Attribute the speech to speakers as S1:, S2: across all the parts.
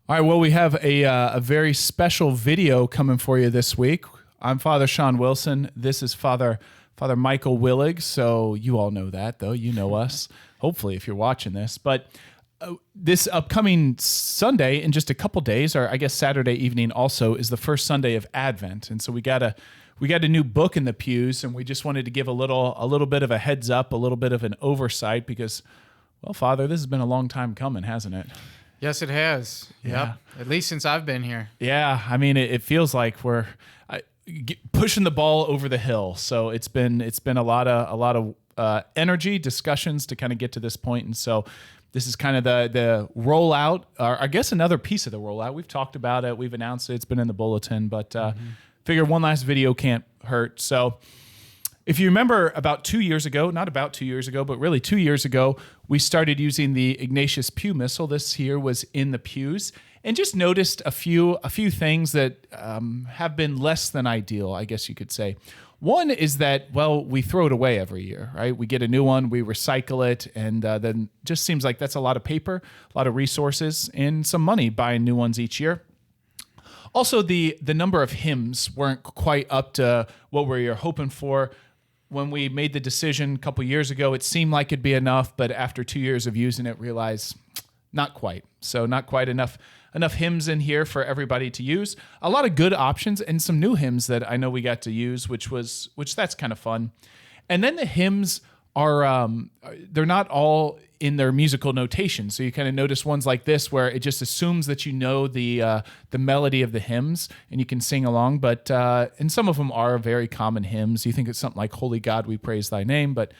S1: All right, well, we have a very special video coming for you this week. I'm Father Sean Wilson. This is Father Michael Willig. So you all know that, though. You know us, hopefully, if you're watching this. But this upcoming Sunday, in just a couple days, or I guess Saturday evening also, is the first Sunday of Advent. And so we got a new book in the pews, and we just wanted to give a little bit of a heads up, a little bit of an oversight, because, well, Father, this has been a long time coming, hasn't it?
S2: Yes, it has.
S1: Yeah.
S2: Yep. At least since I've been here.
S1: Yeah, I mean, it feels like we're pushing the ball over the hill. So it's been a lot of energy, discussions to kind of get to this point, and so this is kind of the rollout, or I guess another piece of the rollout. We've talked about it, we've announced it, it's been in the bulletin, but figure one last video can't hurt. So if you remember not about 2 years ago, but really 2 years ago, we started using the Ignatius Pew Missal. This here was in the pews, and just noticed a few things that have been less than ideal, I guess you could say. One is that, well, we throw it away every year, right? We get a new one, we recycle it, and then just seems like that's a lot of paper, a lot of resources, and some money buying new ones each year. Also, the number of hymns weren't quite up to what we were hoping for. When we made the decision a couple years ago, it seemed like it'd be enough, but after 2 years of using it, realized not quite. So not quite enough hymns in here for everybody to use. A lot of good options and some new hymns that I know we got to use, which that's kind of fun. And then the hymns are they're not all in their musical notation. So you kind of notice ones like this where it just assumes that you know the melody of the hymns and you can sing along. But and some of them are very common hymns. You think it's something like "Holy God, we praise Thy name," but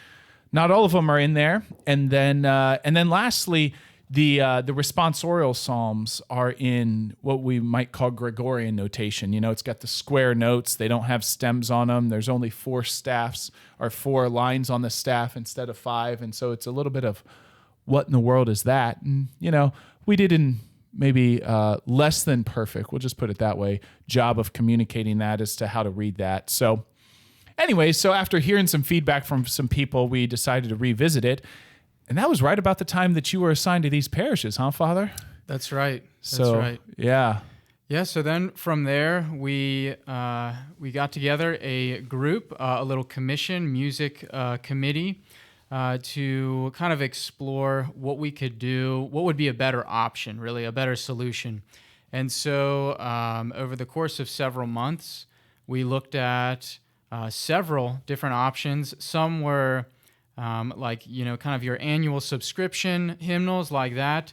S1: not all of them are in there. And then lastly, the responsorial psalms are in what we might call Gregorian notation. You know, it's got the square notes. They don't have stems on them. There's only 4 staffs or 4 lines on the staff instead of 5. And so it's a little bit of what in the world is that? And, you know, we did in maybe less than perfect, we'll just put it that way, job of communicating that as to how to read that. So anyway, so after hearing some feedback from some people, we decided to revisit it. And that was right about the time that you were assigned to these parishes, huh, Father?
S2: That's right.
S1: That's right. Yeah.
S2: Yeah, so then from there, we got together a group, a little commission, music committee, to kind of explore what we could do, what would be a better option, really, a better solution. And so over the course of several months, we looked at several different options. Some were like, you know, kind of your annual subscription hymnals like that.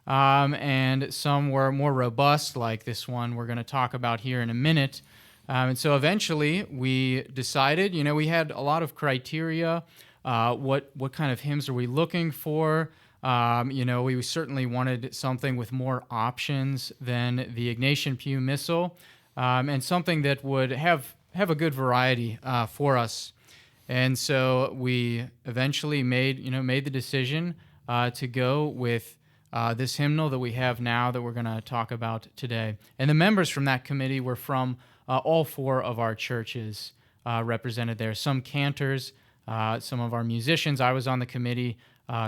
S2: And some were more robust, like this one we're going to talk about here in a minute. And so eventually we decided, you know, we had a lot of criteria. What kind of hymns are we looking for? You know, we certainly wanted something with more options than the Ignatian Pew Missal, and something that would have a good variety for us. And so we eventually made the decision to go with this hymnal that we have now that we're going to talk about today. And the members from that committee were from all 4 of our churches represented there. Some cantors, some of our musicians. I was on the committee.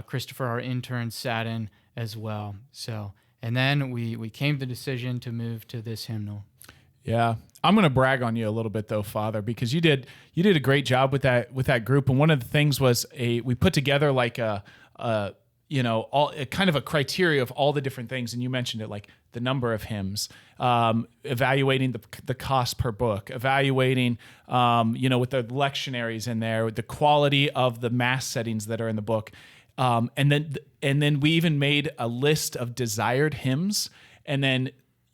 S2: Christopher, our intern, sat in as well. So, and then we came to the decision to move to this hymnal.
S1: Yeah. I'm going to brag on you a little bit though, Father, because you did a great job with that group. And one of the things was we put together like a kind of a criteria of all the different things. And you mentioned it, like the number of hymns, evaluating the cost per book, evaluating, with the lectionaries in there, the quality of the mass settings that are in the book. And then we even made a list of desired hymns, and then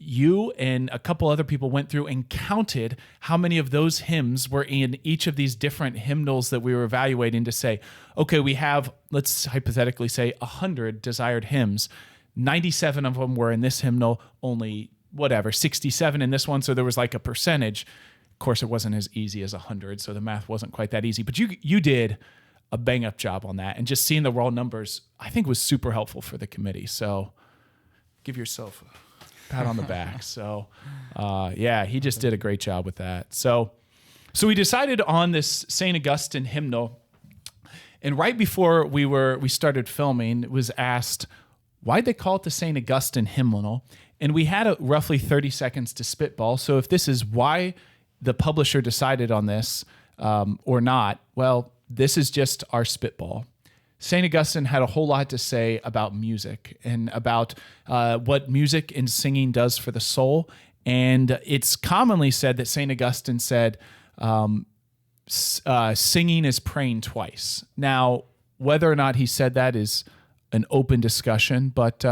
S1: you and a couple other people went through and counted how many of those hymns were in each of these different hymnals that we were evaluating to say, okay, we have, let's hypothetically say 100 desired hymns. 97 of them were in this hymnal, only 67 in this one. So there was like a percentage. Of course, it wasn't as easy as 100, so the math wasn't quite that easy. But you did a bang-up job on that. And just seeing the raw numbers, I think, was super helpful for the committee. So give yourself a pat on the back. So, he just did a great job with that. So we decided on this St. Augustine hymnal. And right before we started filming, it was asked, why'd they call it the St. Augustine Hymnal? And we had roughly 30 seconds to spitball. So if this is why the publisher decided on this or not, well, this is just our spitball. St. Augustine had a whole lot to say about music and about what music and singing does for the soul. And it's commonly said that St. Augustine said, singing is praying twice. Now, whether or not he said that is an open discussion, but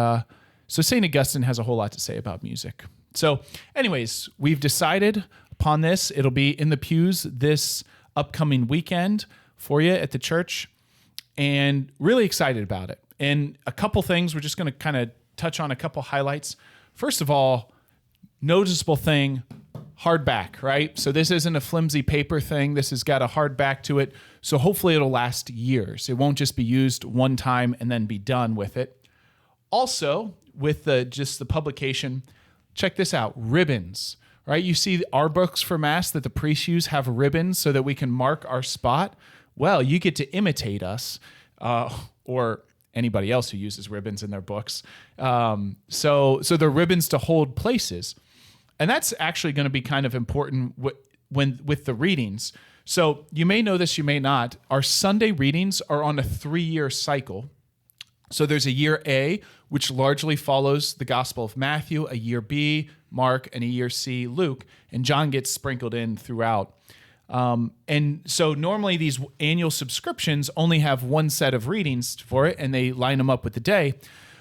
S1: so St. Augustine has a whole lot to say about music. So anyways, we've decided upon this. It'll be in the pews this upcoming weekend for you at the church, and really excited about it. And a couple things, we're just going to kind of touch on a couple highlights. First of all, noticeable thing, hardback, right? So this isn't a flimsy paper thing. This has got a hard back to it. So hopefully it'll last years. It won't just be used one time and then be done with it. Also, with just the publication, check this out, ribbons, right? You see our books for Mass that the priests use have ribbons so that we can mark our spot. Well, you get to imitate us or anybody else who uses ribbons in their books. So they're ribbons to hold places. And that's actually going to be kind of important with the readings. So you may know this, you may not. Our Sunday readings are on a 3-year cycle. So there's a year A, which largely follows the Gospel of Matthew, a year B, Mark, and a year C, Luke, and John gets sprinkled in throughout. And so normally these annual subscriptions only have one set of readings for it, and they line them up with the day.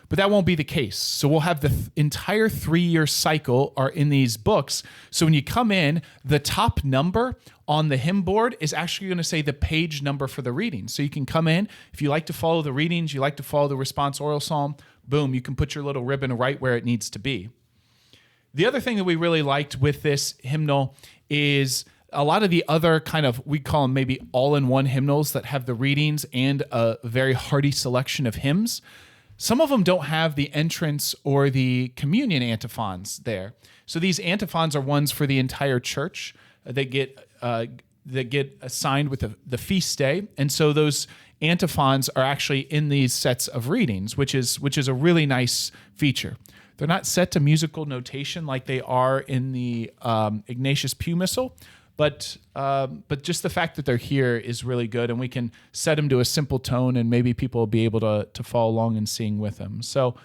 S1: But that won't be the case. So we'll have the entire 3-year cycle are in these books. So when you come in, the top number on the hymn board is actually going to say the page number for the reading. So you can come in, if you like to follow the readings, you like to follow the responsorial psalm, boom, you can put your little ribbon right where it needs to be. The other thing that we really liked with this hymnal is a lot of the other kind of, we call them maybe all-in-one hymnals that have the readings and a very hearty selection of hymns. Some of them don't have the entrance or the communion antiphons there. So these antiphons are ones for the entire church that get assigned with the feast day. And so those antiphons are actually in these sets of readings, which is a really nice feature. They're not set to musical notation like they are in the Ignatius Pew Missal, but just the fact that they're here is really good, and we can set them to a simple tone, and maybe people will be able to follow along and sing with them. So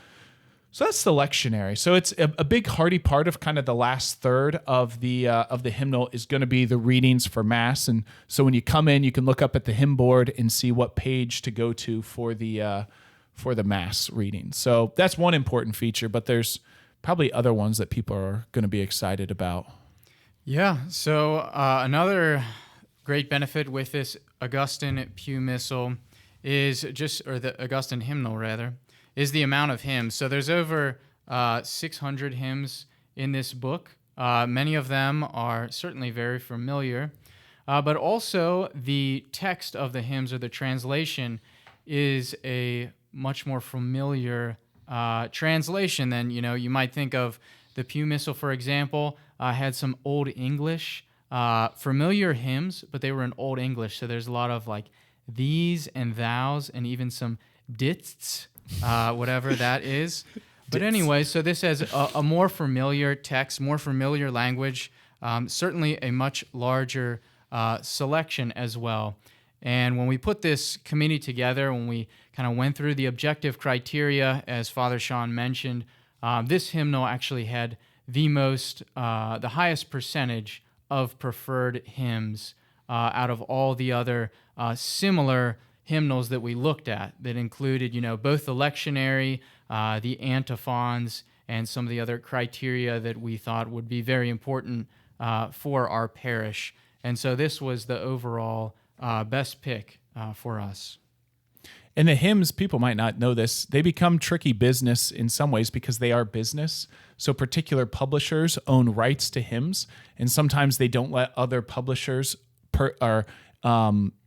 S1: that's the lectionary. So it's a big hearty part of kind of the last third of the hymnal is going to be the readings for Mass, and so when you come in, you can look up at the hymn board and see what page to go to for the Mass reading. So that's one important feature, but there's probably other ones that people are going to be excited about.
S2: Yeah, so another great benefit with this Augustine Pew Missal is or the Augustine Hymnal rather, is the amount of hymns. So there's over 600 hymns in this book. Many of them are certainly very familiar, but also the text of the hymns or the translation is a much more familiar translation than, you might think of the Pew Missal, for example, had some Old English, familiar hymns, but they were in Old English. So there's a lot of like these and thous and even some didsts, whatever that is. But anyway, so this has a more familiar text, more familiar language, certainly a much larger selection as well. And when we put this committee together, when we kind of went through the objective criteria, as Father Sean mentioned, this hymnal actually had the highest percentage of preferred hymns out of all the other similar hymnals that we looked at that included, both the lectionary, the antiphons, and some of the other criteria that we thought would be very important for our parish. And so this was the overall best pick for us.
S1: And the hymns, people might not know this, they become tricky business in some ways because they are business. So particular publishers own rights to hymns, and sometimes they don't let other publishers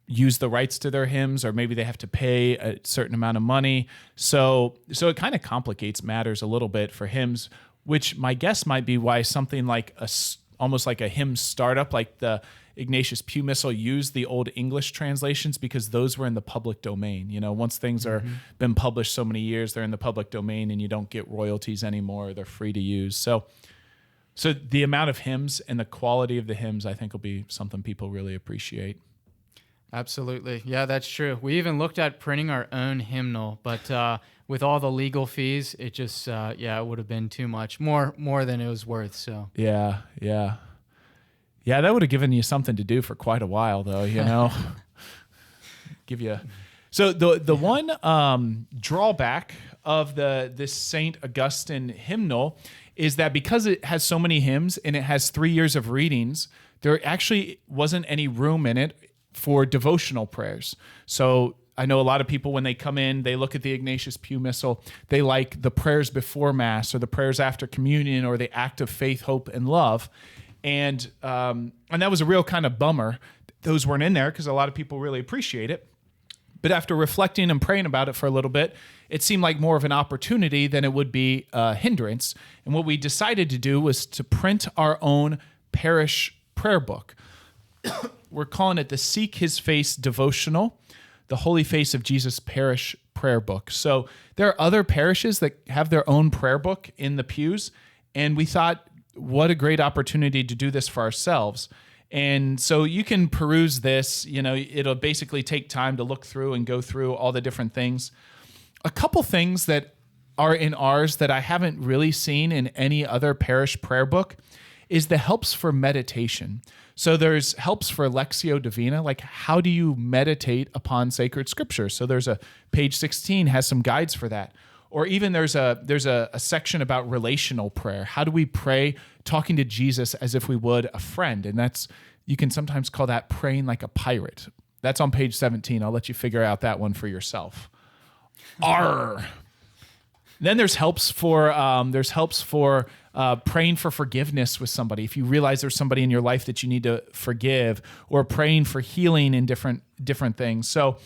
S1: use the rights to their hymns, or maybe they have to pay a certain amount of money. So it kind of complicates matters a little bit for hymns, which my guess might be why something like almost like a hymn startup, like the Ignatius Pew Missal used the old English translations because those were in the public domain. Once things are been published so many years, they're in the public domain and you don't get royalties anymore. They're free to use. So the amount of hymns and the quality of the hymns, I think, will be something people really appreciate.
S2: Absolutely. Yeah, that's true. We even looked at printing our own hymnal, but with all the legal fees, it just, it would have been too much, more than it was worth. So
S1: Yeah, that would have given you something to do for quite a while, though. Give you. So the one drawback of this Saint Augustine hymnal is that because it has so many hymns and it has 3 years of readings, there actually wasn't any room in it for devotional prayers. So I know a lot of people, when they come in, they look at the Ignatius Pew Missal, they like the prayers before Mass or the prayers after communion or the act of faith, hope, and love. And that was a real kind of bummer. Those weren't in there because a lot of people really appreciate it. But after reflecting and praying about it for a little bit, it seemed like more of an opportunity than it would be a hindrance. And what we decided to do was to print our own parish prayer book. We're calling it the Seek His Face Devotional, the Holy Face of Jesus Parish Prayer Book. So there are other parishes that have their own prayer book in the pews, and we thought, what a great opportunity to do this for ourselves. And so you can peruse this, it'll basically take time to look through and go through all the different things. A couple things that are in ours that I haven't really seen in any other parish prayer book is the helps for meditation. So there's helps for Lectio Divina, like how do you meditate upon sacred scripture? So there's a page 16 has some guides for that. Or even there's a section about relational prayer. How do we pray talking to Jesus as if we would a friend? And you can sometimes call that praying like a pirate. That's on page 17. I'll let you figure out that one for yourself. Arr. Then there's helps for praying for forgiveness with somebody. If you realize there's somebody in your life that you need to forgive, or praying for healing in different things. So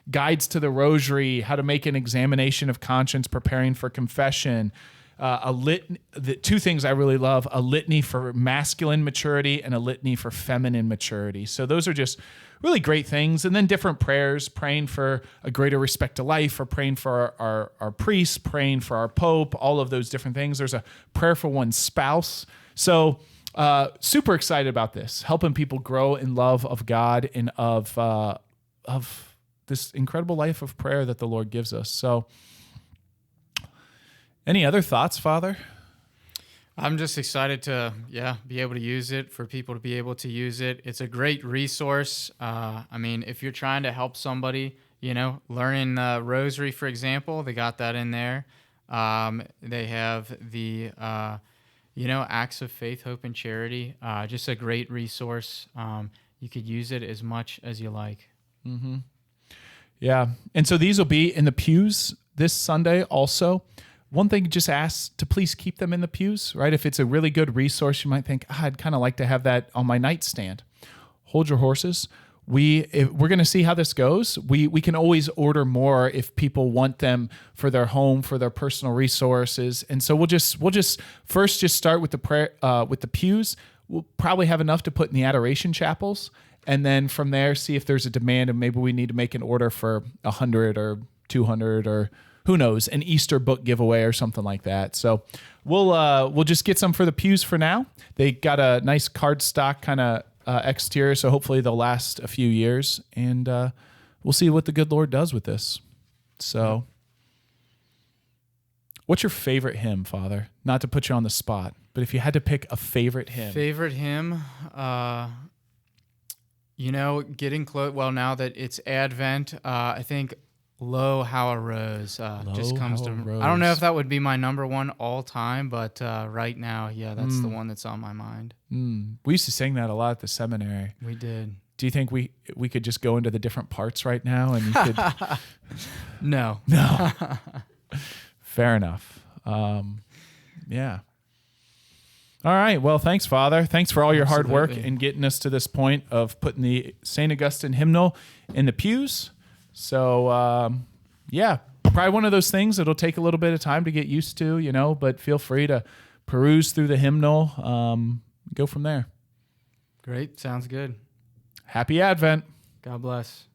S1: guides to the rosary, how to make an examination of conscience, preparing for confession, the two things I really love, a litany for masculine maturity and a litany for feminine maturity. So those are just really great things. And then different prayers, praying for a greater respect to life, or praying for our priests, praying for our pope, all of those different things. There's a prayer for one's spouse. So super excited about this, helping people grow in love of God and of this incredible life of prayer that the Lord gives us. So any other thoughts, Father?
S2: I'm just excited to, be able to use it, for people to be able to use it. It's a great resource. If you're trying to help somebody, learning the rosary, for example, they got that in there. They have the, acts of faith, hope, and charity. Just a great resource. You could use it as much as you like.
S1: Mm-hmm. Yeah. And so these will be in the pews this Sunday also. One thing, just ask to please keep them in the pews, right? If it's a really good resource, you might think, I'd kind of like to have that on my nightstand. Hold your horses. We're going to see how this goes. We can always order more if people want them for their home, for their personal resources. And so we'll just first start with the prayer, with the pews. We'll probably have enough to put in the adoration chapels. And then from there, see if there's a demand, and maybe we need to make an order for 100 or 200 or who knows, an Easter book giveaway or something like that. So we'll just get some for the pews for now. They got a nice cardstock kind of exterior, so hopefully they'll last a few years, and we'll see what the good Lord does with this. So what's your favorite hymn, Father? Not to put you on the spot, but if you had to pick a favorite hymn.
S2: Favorite hymn? Getting close. Well, now that it's Advent, I think "Lo, How a Rose" just comes to. I don't know if that would be my number one all time, but right now, that's the one that's on my mind.
S1: We used to sing that a lot at the seminary.
S2: We did.
S1: Do you think we could just go into the different parts right now and you could?
S2: No.
S1: Fair enough. Yeah. All right. Well, thanks, Father. Thanks for all your hard work in getting us to this point of putting the St. Augustine hymnal in the pews. So, probably one of those things that'll take a little bit of time to get used to, but feel free to peruse through the hymnal, go from there.
S2: Great. Sounds good.
S1: Happy Advent.
S2: God bless.